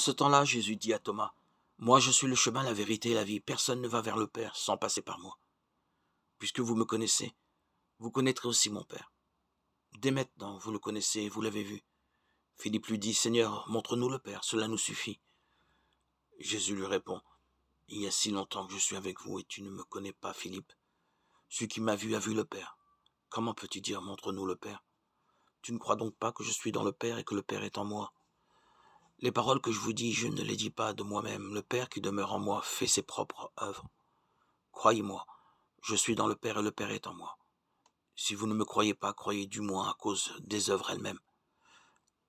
ce temps-là, Jésus dit à Thomas, « Moi je suis le chemin, la vérité et la vie. Personne ne va vers le Père sans passer par moi. Puisque vous me connaissez, vous connaîtrez aussi mon Père. Dès maintenant, vous le connaissez, vous l'avez vu. » Philippe lui dit, « Seigneur, montre-nous le Père, cela nous suffit. » Jésus lui répond, « Il y a si longtemps que je suis avec vous et tu ne me connais pas, Philippe. Celui qui m'a vu a vu le Père. Comment peux-tu dire, montre-nous le Père? Tu ne crois donc pas que je suis dans le Père et que le Père est en moi? Les paroles que je vous dis, je ne les dis pas de moi-même. Le Père qui demeure en moi fait ses propres œuvres. Croyez-moi, je suis dans le Père et le Père est en moi. Si vous ne me croyez pas, croyez du moins à cause des œuvres elles-mêmes.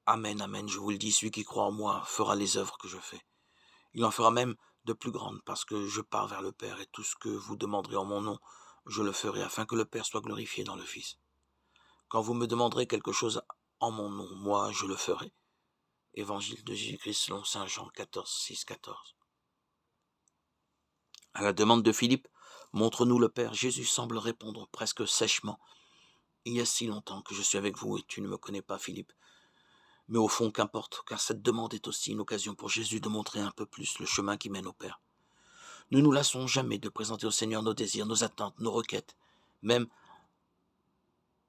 Amen, amen, je vous le dis, celui qui croit en moi fera les œuvres que je fais. Il en fera même de plus grandes, parce que je pars vers le Père, et tout ce que vous demanderez en mon nom, je le ferai, afin que le Père soit glorifié dans le Fils. Quand vous me demanderez quelque chose en mon nom, moi je le ferai. Évangile de Jésus-Christ selon saint Jean 14, 6, 14. À la demande de Philippe, montre-nous le Père, Jésus semble répondre presque sèchement. Il y a si longtemps que je suis avec vous et tu ne me connais pas, Philippe. Mais au fond, qu'importe, car cette demande est aussi une occasion pour Jésus de montrer un peu plus le chemin qui mène au Père. Ne nous lassons jamais de présenter au Seigneur nos désirs, nos attentes, nos requêtes, même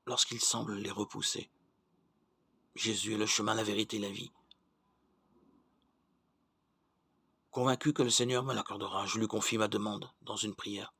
lorsqu'il semble les repousser. Jésus est le chemin, la vérité et la vie. Convaincu que le Seigneur me l'accordera, je lui confie ma demande dans une prière.